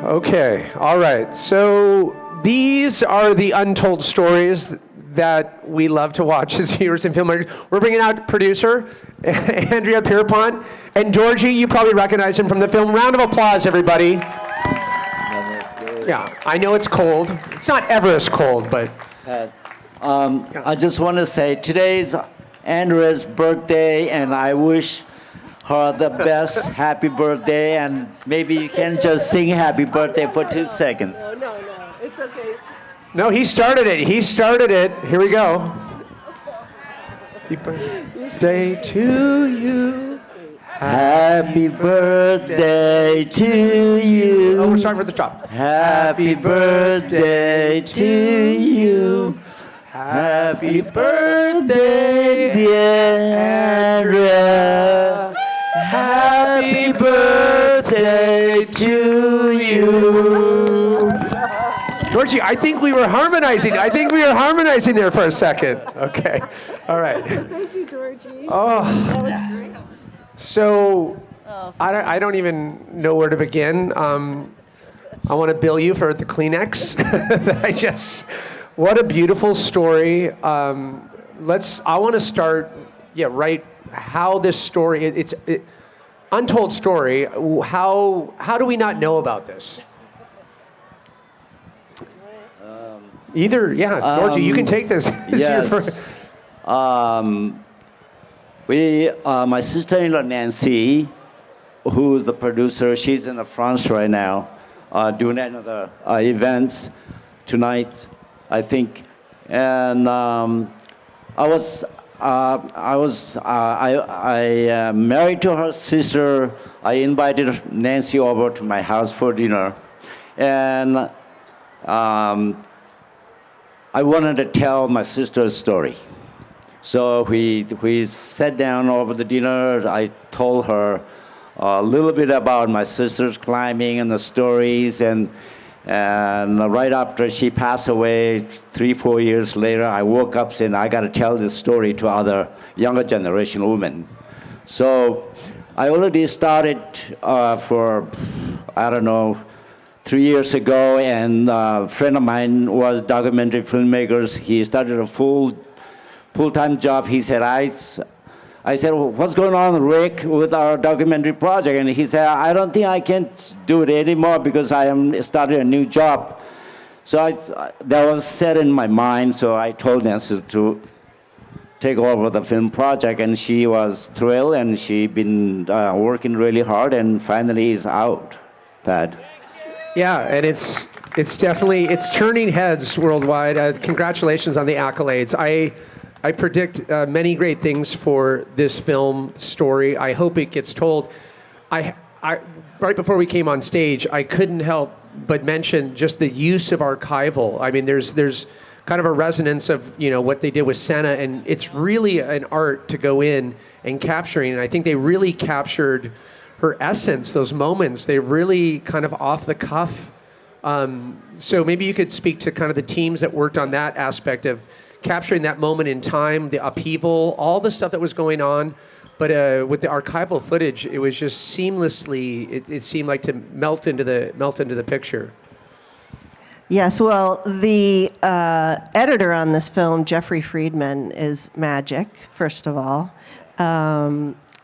Okay, all right. So these are the untold stories that we love to watch as viewers and filmmakers. We're bringing out producer Andrea Pierpont, and Dorjee, you probably recognize him from the film. Round of applause, everybody. Yeah, I know it's cold. It's not Everest cold, but... I just want to say today's Andrea's birthday, and I wish her the best happy birthday, and maybe you can just sing happy birthday for 2 seconds. No, it's okay. No, he started it. Here we go. Happy birthday to you. Happy birthday to you. Oh, we're starting from the top. Happy birthday to you. Happy birthday, dear Andrea. Happy birthday to you. Dorjee, I think we were harmonizing there for a second. Okay, all right. Thank you, Dorjee. Oh, That was great. so I don't even know where to begin. I want to bill you for the Kleenex. What a beautiful story. I want to start, how this story, it's untold story. How do we not know about this? Dorjee, you can take this. Yes. My sister-in-law Nancy, who's the producer, she's in France right now, doing another events tonight, I think. And I married to her sister. I invited Nancy over to my house for dinner, and I wanted to tell my sister's story. So we sat down over the dinner. I told her a little bit about my sister's climbing and the stories, and right after she passed away, 3-4 years later, I woke up saying, I got to tell this story to other younger generation women. So I already started for, 3 years ago, and a friend of mine was documentary filmmakers. He started a full-time job. He said, I said, well, what's going on, Rick, with our documentary project? And he said, I don't think I can do it anymore because I am starting a new job. So that was set in my mind, so I told Nancy to take over the film project, and she was thrilled, and she's been working really hard, and finally is out, Pat. Yeah, and it's definitely, it's turning heads worldwide. Congratulations on the accolades. I predict many great things for this film story. I hope it gets told. I right before we came on stage, I couldn't help but mention just the use of archival. I mean, there's kind of a resonance of what they did with Senna, and it's really an art to go in and capturing. And I think they really captured her essence, those moments. They really kind of off the cuff. So maybe you could speak to kind of the teams that worked on that aspect of capturing that moment in time, the upheaval, all the stuff that was going on. But with the archival footage, it was just seamlessly, it seemed like to melt into the picture. Yes, well, the editor on this film, Jeffrey Friedman, is magic, first of all.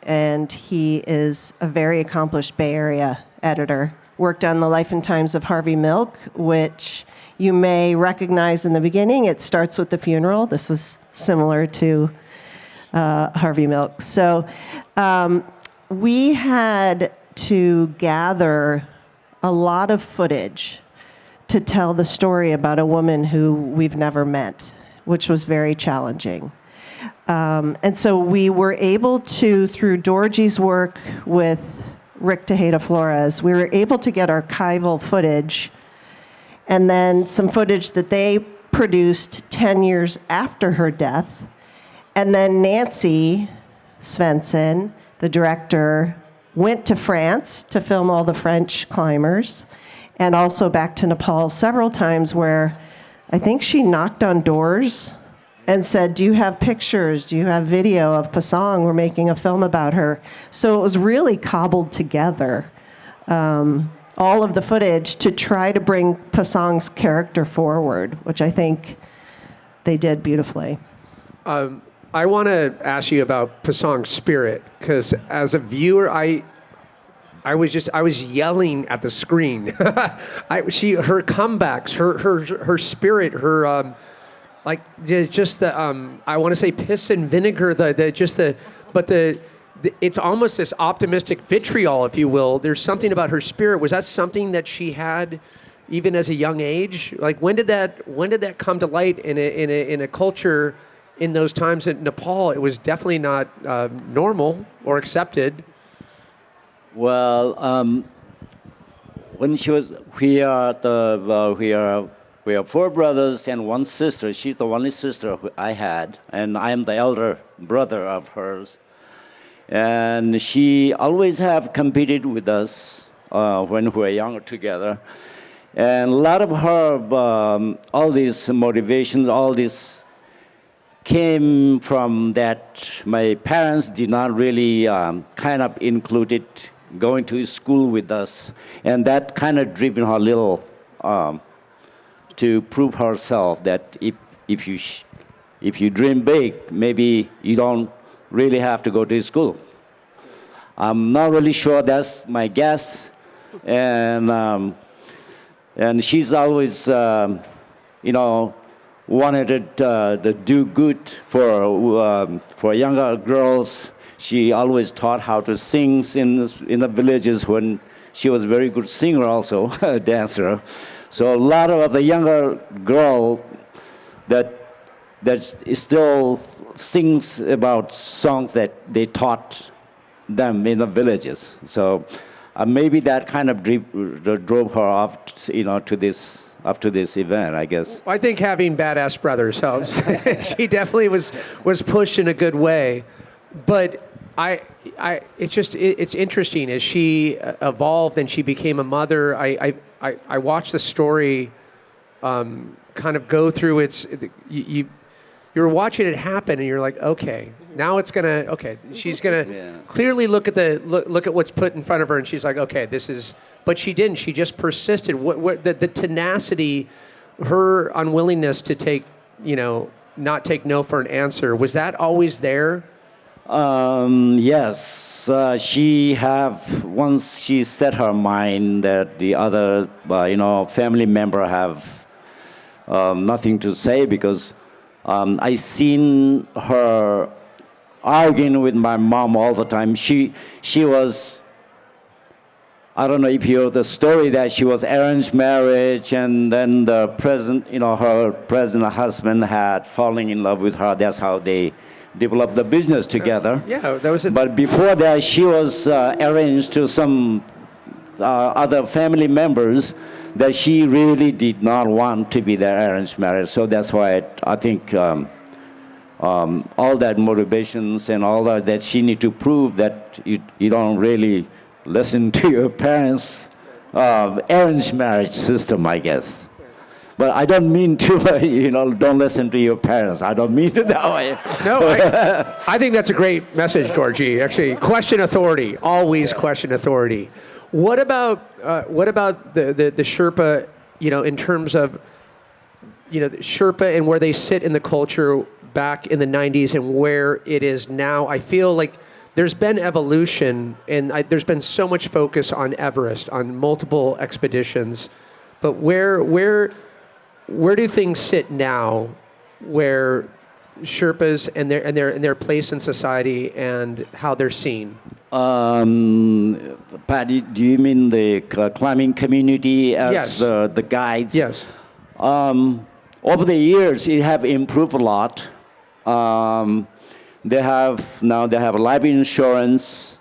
And he is a very accomplished Bay Area editor. Worked on The Life and Times of Harvey Milk, which you may recognize in the beginning. It starts with the funeral. This was similar to Harvey Milk. So we had to gather a lot of footage to tell the story about a woman who we've never met, which was very challenging. And so we were able to, through Dorjee's work with Rick Tejeda Flores, we were able to get archival footage and then some footage that they produced 10 years after her death. And then Nancy Svensson, the director, went to France to film all the French climbers, and also back to Nepal several times, where I think she knocked on doors and said, do you have pictures? Do you have video of Pasang? We're making a film about her. So it was really cobbled together. all of the footage to try to bring Pasang's character forward, which I think they did beautifully. I want to ask you about Pasang's spirit, because as a viewer, I was yelling at the screen. Her comebacks, her spirit, her just the I want to say piss and vinegar, it's almost this optimistic vitriol, if you will. There's something about her spirit. Was that something that she had even as a young age? Like when did that come to light in a culture in those times in Nepal? It was definitely not normal or accepted. Well, when she was, we are 4 brothers and 1 sister. She's the only sister I had, and I am the elder brother of hers. And she always have competed with us when we were younger together. And a lot of her, all these motivations, all this came from that my parents did not really kind of included going to school with us. And that kind of driven her a little to prove herself that if you dream big, maybe you don't really have to go to school. I'm not really sure, that's my guess. And she's always, wanted to do good for younger girls. She always taught how to sing in the villages when she was a very good singer also, a dancer. So a lot of the younger girl that still sings about songs that they taught them in the villages. So maybe that kind of drove her up, to this event, I guess. I think having badass brothers helps. She definitely was pushed in a good way, but it's interesting as she evolved and she became a mother. I watched the story kind of go through you're watching it happen and you're like, okay, now she's gonna clearly look at what's put in front of her, and she's like, okay, but she didn't. She just persisted. What the tenacity, her unwillingness to not take no for an answer, was that always there? Yes, once she set her mind that the other, family member have nothing to say, because I seen her arguing with my mom all the time. She was, I don't know if you know the story, that she was arranged marriage, and then the her present husband had fallen in love with her. That's how they developed the business together. That was it. But before that, she was arranged to some other family members that she really did not want to be their arranged marriage. So that's why I think all that motivations and all that she need to prove that you don't really listen to your parents' arranged marriage system, I guess. But I don't mean to, don't listen to your parents. I don't mean it that way. No, I think that's a great message, Dorjee. Actually, question authority. Always question authority. What about the Sherpa? In terms of Sherpa and where they sit in the culture back in the 90s and where it is now. I feel like there's been evolution, and there's been so much focus on Everest, on multiple expeditions, but where do things sit now, where Sherpas and their place in society and how they're seen? Patty, do you mean the climbing community as Yes. the guides? Yes. Over the years, it have improved a lot. They have life insurance.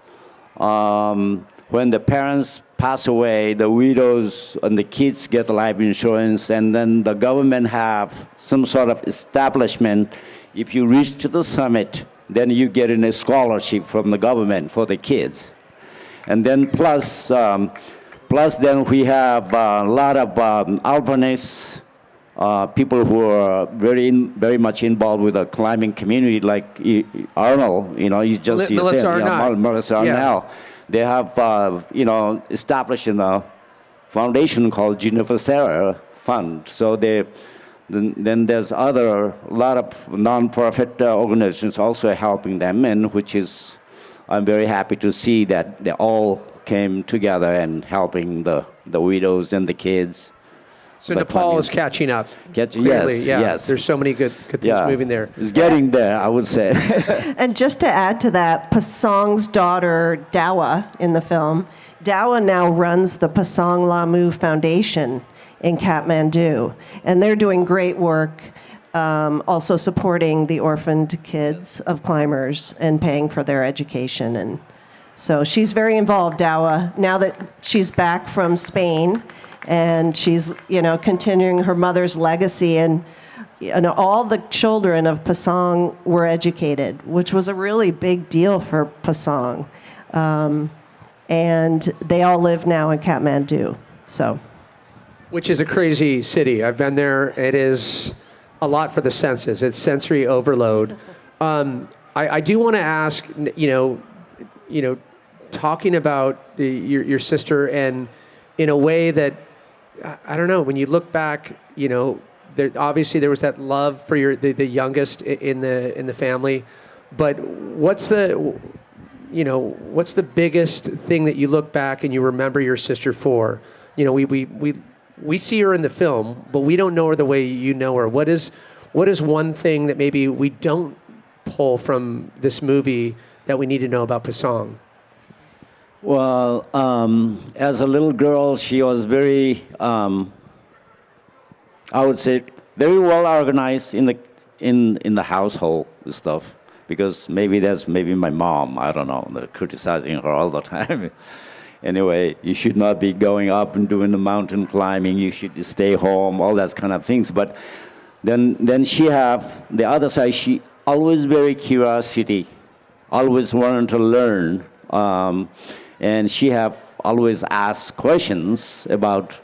When the parents pass away, the widows and the kids get life insurance, and then the government have some sort of establishment. If you reach to the summit, then you get a scholarship from the government for the kids. And then plus then we have a lot of alpinists, people who are very much involved with the climbing community, like Arnold, Melissa Arnall. Melissa Arnall. They have, established foundation called Jennifer Sarah Fund. So then there's a lot of non-profit organizations also helping them, and which is, I'm very happy to see that they all came together and helping the widows and the kids. So But, Nepal I mean, is catching up. Yes, Clearly, yeah. yes. There's so many good things moving there. It's getting there, I would say. And just to add to that, Pasang's daughter, Dawa, in the film, Dawa now runs the Pasang Lamu Foundation in Kathmandu. And they're doing great work, also supporting the orphaned kids of climbers and paying for their education. And so she's very involved, Dawa, now that she's back from Spain. And she's, continuing her mother's legacy. And all the children of Pasang were educated, which was a really big deal for Pasang. And they all live now in Kathmandu. So, Which is a crazy city. I've been there. It is a lot for the senses. It's sensory overload. I do want to ask, talking about your sister, and in a way that, I don't know, when you look back, obviously there was that love for the youngest in the family, but what's the biggest thing that you look back and you remember your sister for? We see her in the film, but we don't know her the way you know her. What is one thing that maybe we don't pull from this movie that we need to know about Pasang? Well, as a little girl, she was very, I would say, very well organized in the household and stuff. Because maybe my mom, I don't know, they're criticizing her all the time. Anyway, you should not be going up and doing the mountain climbing. You should stay home, all that kind of things. But then she have the other side. She always very curiosity, always wanted to learn. And she have always asked questions about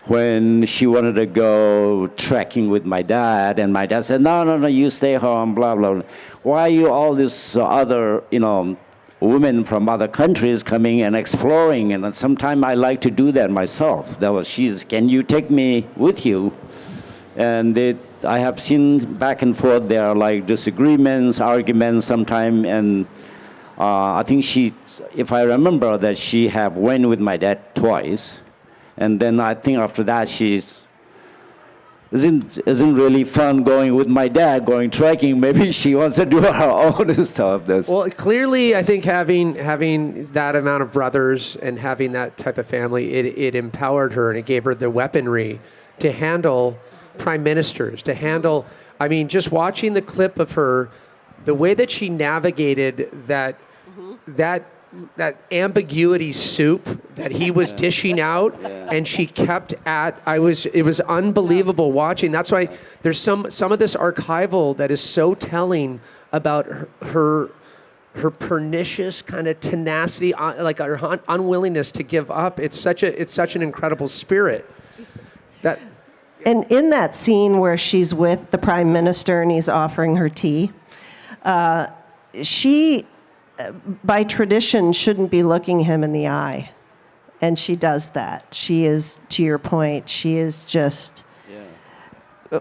when she wanted to go trekking with my dad, and my dad said, no, you stay home, blah, blah. Why are you all these other, women from other countries coming and exploring? And sometimes I like to do that myself. Can you take me with you? And I have seen back and forth, there are like disagreements, arguments sometimes, and I think if I remember that she have went with my dad twice, and then I think after that isn't really fun going with my dad, going trekking. Maybe she wants to do her own stuff. Well, clearly, I think having that amount of brothers and having that type of family, it empowered her, and it gave her the weaponry to handle prime ministers, to handle. I mean, just watching the clip of her, the way that she navigated that ambiguity soup that he was dishing out, and she kept at. It was unbelievable watching. That's why there's some of this archival that is so telling about her pernicious kind of tenacity, like her unwillingness to give up. It's such an incredible spirit. And in that scene where she's with the prime minister and he's offering her tea, she, by tradition, shouldn't be looking him in the eye. And she does that. She is, to your point, she is just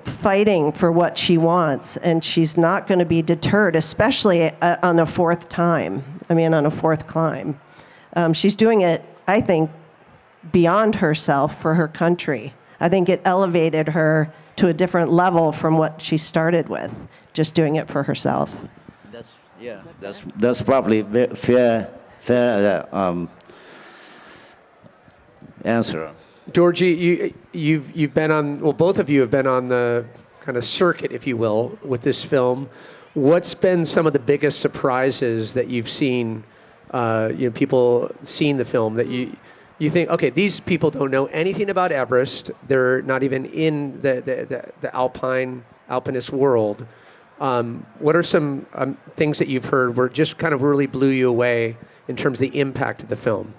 fighting for what she wants. And she's not going to be deterred, especially on a fourth climb. She's doing it, I think, beyond herself for her country. I think it elevated her to a different level from what she started with, just doing it for herself. That's probably fair answer. Dorjee, you've been on. Well, both of you have been on the kind of circuit, if you will, with this film. What's been some of the biggest surprises that you've seen? People seeing the film that you think, okay, these people don't know anything about Everest. They're not even in the alpinist world. What are some things that you've heard where just kind of really blew you away in terms of the impact of the film?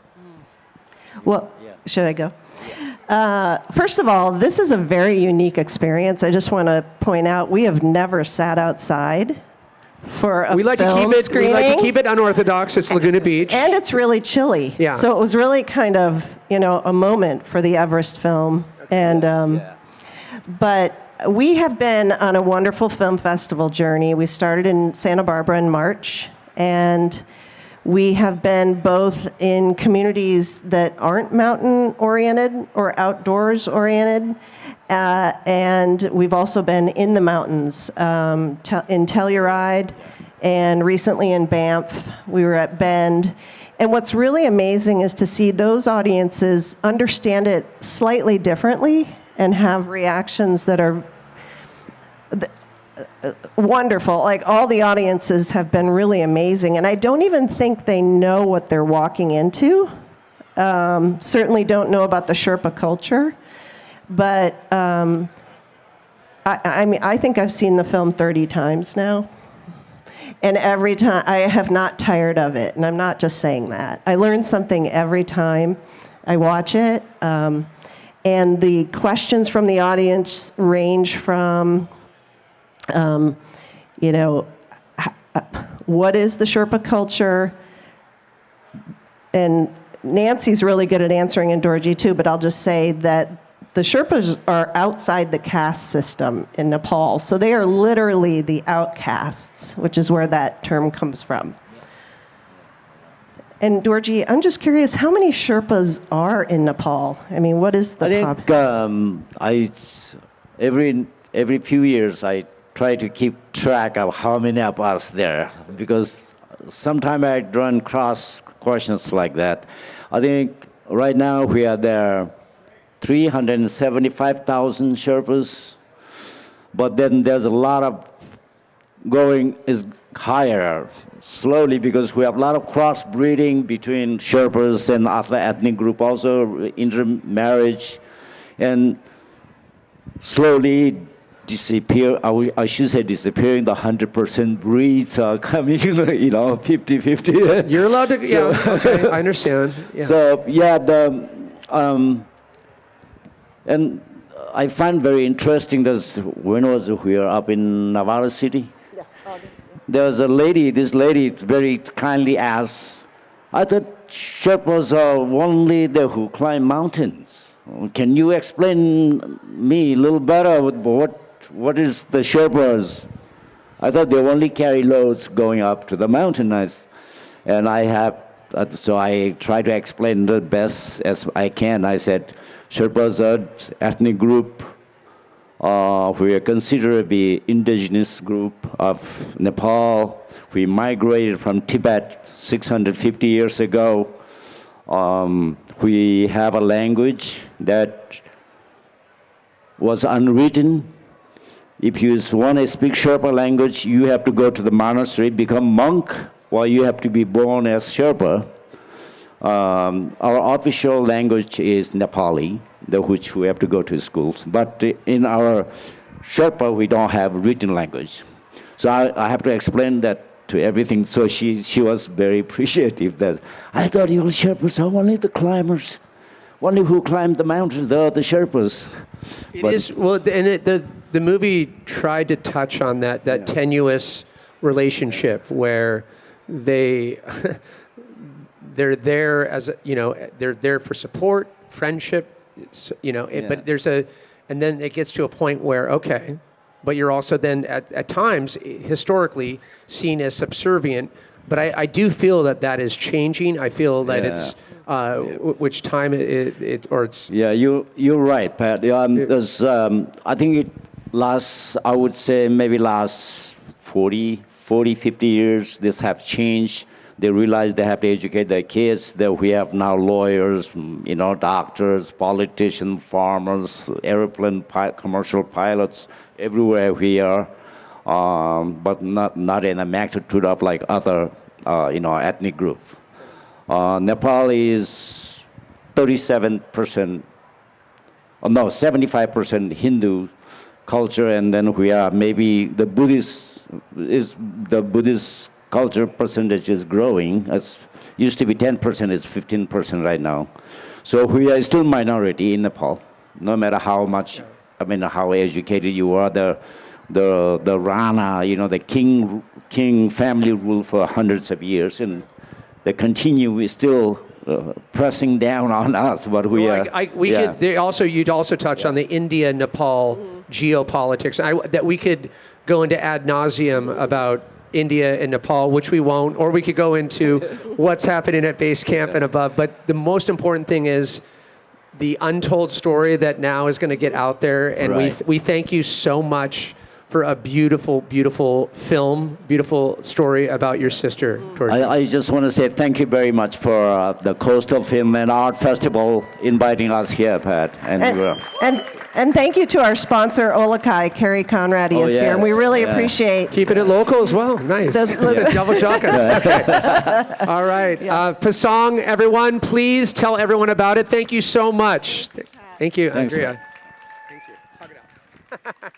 Well, should I go? First of all, this is a very unique experience. I just want to point out we have never sat outside for a We like to film keep it. screening. We like to keep it unorthodox. It's Laguna Beach. And it's really chilly. Yeah. So it was really kind of, a moment for the Everest film. And, but we have been on a wonderful film festival journey. We started in Santa Barbara in March, and we have been both in communities that aren't mountain-oriented or outdoors-oriented, and we've also been in the mountains, in Telluride, and recently in Banff. We were at Bend. And what's really amazing is to see those audiences understand it slightly differently and have reactions that are wonderful. Like, all the audiences have been really amazing. And I don't even think they know what they're walking into. Certainly don't know about the Sherpa culture. But I mean, I think I've seen the film 30 times now. And every time, I have not tired of it. And I'm not just saying that. I learn something every time I watch it. And the questions from the audience range from, what is the Sherpa culture? And Nancy's really good at answering in Dorjee too, but I'll just say that the Sherpas are outside the caste system in Nepal. So they are literally the outcasts, which is where that term comes from. And Dorjee, I'm just curious, how many Sherpas are in Nepal? I mean, what is the I think every few years I try to keep track of how many of us there, because sometimes I run cross questions like that. I think right now we are there 375,000 Sherpas, but then there's a lot of going is higher slowly because we have a lot of crossbreeding between Sherpas and other ethnic group, also intermarriage, and slowly I should say disappearing, the 100% breeds are coming, 50-50. You're allowed to, okay, I understand. Yeah. So, and I find very interesting that when we were up in Navarro City, there was this lady very kindly asked, I thought Sherpas are only there who climb mountains. Can you explain me a little better what is the Sherpas? I thought they only carry loads going up to the mountain. So I try to explain the best as I can. I said, Sherpas are ethnic group. We are considered to be indigenous group of Nepal. We migrated from Tibet 650 years ago. We have a language that was unwritten. If you want to speak Sherpa language, you have to go to the monastery, become monk, or you have to be born as Sherpa. Our official language is Nepali, which we have to go to schools. But in our Sherpa, we don't have written language. So I have to explain that to everything. So she was very appreciative that I thought you Sherpas are only the climbers. Only who climb the mountains, they are the Sherpas. The movie tried to touch on that tenuous relationship where they're there they're there for support, friendship, but and then it gets to a point where, okay, but you're also then at times historically seen as subservient. But I do feel that is changing. I feel that it's which time it's. Yeah, you're right, Pat. I think I would say maybe last 40, 50 years, this have changed. They realize they have to educate their kids. That we have now lawyers, doctors, politicians, farmers, commercial pilots, everywhere we are, but not in a magnitude of like other, ethnic group. Nepal is 75% Hindu culture, and then we are maybe the Buddhist culture percentage is growing. As used to be 10%, it's 15% right now. So we are still minority in Nepal, no matter how much, how educated you are. the Rana, the king family rule for hundreds of years, and they continue still pressing down on us. But we Well, you'd also touch on the India-Nepal geopolitics. That we could go into ad nauseum about India and Nepal, which we won't, or we could go into what's happening at base camp and above. But the most important thing is the untold story that now is going to get out there, and Right. we thank you so much for a beautiful, beautiful film, beautiful story about your sister, Dorjee. I just want to say thank you very much for the Coastal Film and Art Festival inviting us here, Pat. And thank you to our sponsor, Olakai. Carrie Conradi Oh, is here, and we yes, really yeah. appreciate. Keeping it local as well. Nice. Double shotguns. Okay. All right. Pasang, everyone, please tell everyone about it. Thank you so much. Thank you, Thanks, Andrea. man. Thank you. Hug it out.